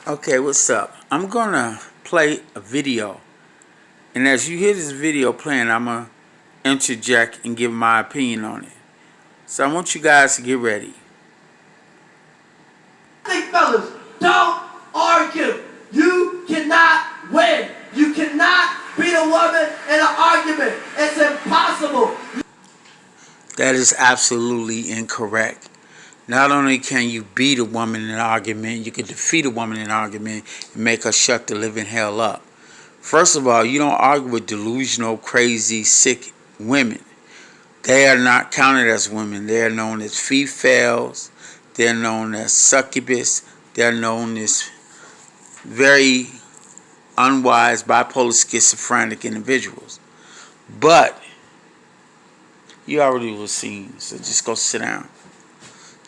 Okay, what's up? I'm gonna play a video, and as you hear this video playing, I'm gonna interject and give my opinion on it. So I want you guys to get ready. I think, fellas, don't argue. You cannot win. You cannot beat a woman in an argument. It's impossible. That is absolutely incorrect. Not only can you beat a woman in an argument, you can defeat a woman in an argument and make her shut the living hell up. First of all, you don't argue with delusional, crazy, sick women. They are not counted as women. They are known as females. They're known as succubus. They're known as very unwise, bipolar, schizophrenic individuals. But you already was seen, so just go sit down.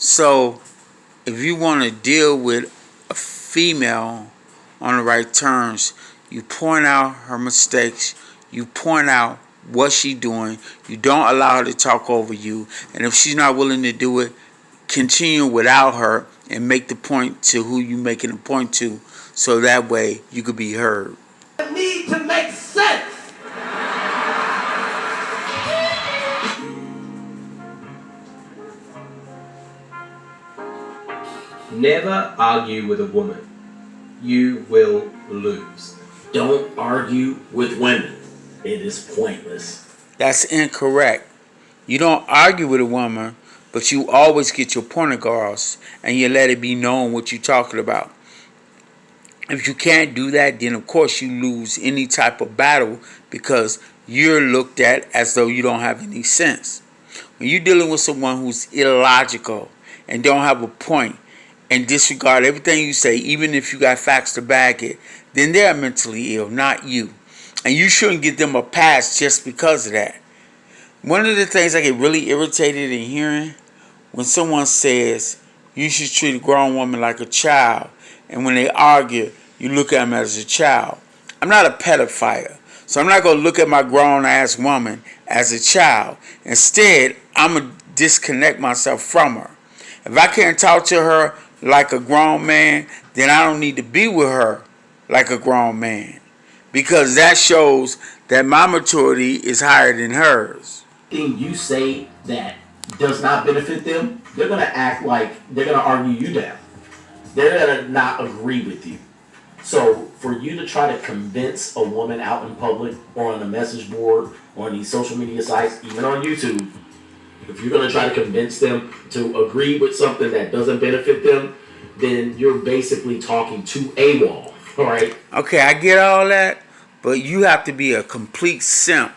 So if you want to deal with a female on the right terms, you point out her mistakes, you point out what she's doing, you don't allow her to talk over you, and if she's not willing to do it, continue without her and make the point to who you making the point to, so that way you could be heard. It needs to make sense. Never argue with a woman. You will lose. Don't argue with women. It is pointless. That's incorrect. You don't argue with a woman, but you always get your point across and you let it be known what you're talking about. If you can't do that, then of course you lose any type of battle because you're looked at as though you don't have any sense. When you're dealing with someone who's illogical and don't have a point and disregard everything you say, even if you got facts to back it, then they're mentally ill, not you. And you shouldn't give them a pass just because of that. One of the things I get really irritated in hearing when someone says you should treat a grown woman like a child, and when they argue, you look at them as a child. I'm not a pedophile, so I'm not going to look at my grown-ass woman as a child. Instead, I'm going to disconnect myself from her. If I can't talk to her like a grown man, then I don't need to be with her like a grown man, because that shows that my maturity is higher than hers. Anything you say that does not benefit them, they're going to act like they're going to argue you down. They're going to not agree with you. So for you to try to convince a woman out in public or on a message board or on these social media sites, even on YouTube, if you're going to try to convince them to agree with something that doesn't benefit them, then you're basically talking to a wall, all right? Okay, I get all that, but you have to be a complete simp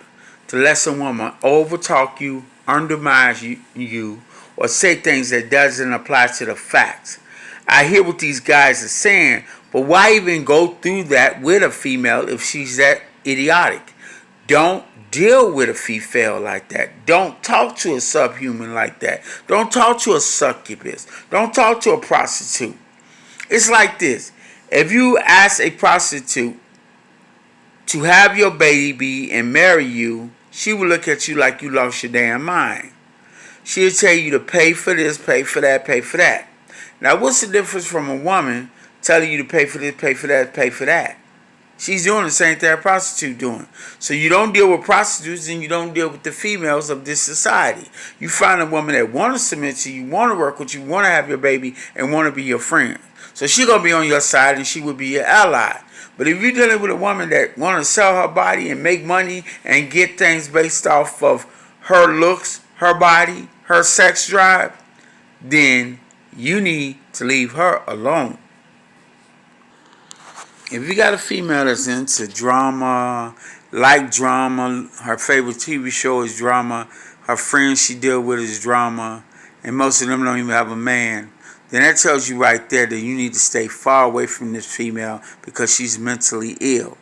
to let some woman overtalk you, undermine you, or say things that doesn't apply to the facts. I hear what these guys are saying, but why even go through that with a female if she's that idiotic? Don't deal with a female like that. Don't talk to a subhuman like that. Don't talk to a succubus. Don't talk to a prostitute. It's like this. If you ask a prostitute to have your baby and marry you, she will look at you like you lost your damn mind. She'll tell you to pay for this, pay for that, pay for that. Now, what's the difference from a woman telling you to pay for this, pay for that, pay for that? She's doing the same thing a prostitute doing. So you don't deal with prostitutes and you don't deal with the females of this society. You find a woman that want to submit to you, want to work with you, want to have your baby, and want to be your friend. So she's going to be on your side and she will be your ally. But if you're dealing with a woman that want to sell her body and make money and get things based off of her looks, her body, her sex drive, then you need to leave her alone. If you got a female that's into drama, like drama, her favorite TV show is drama, her friends she deal with is drama, and most of them don't even have a man, then that tells you right there that you need to stay far away from this female because she's mentally ill.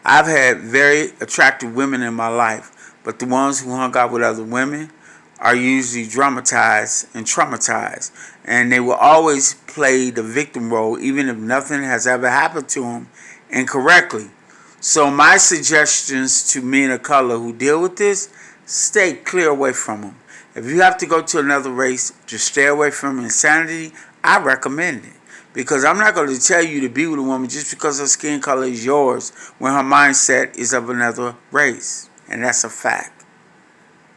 I've had very attractive women in my life, but the ones who hung out with other women are usually dramatized and traumatized, and they will always play the victim role even if nothing has ever happened to them incorrectly. So my suggestions to men of color who deal with this, stay clear away from them. If you have to go to another race to stay away from insanity, I recommend it. Because I'm not going to tell you to be with a woman just because her skin color is yours when her mindset is of another race. And that's a fact.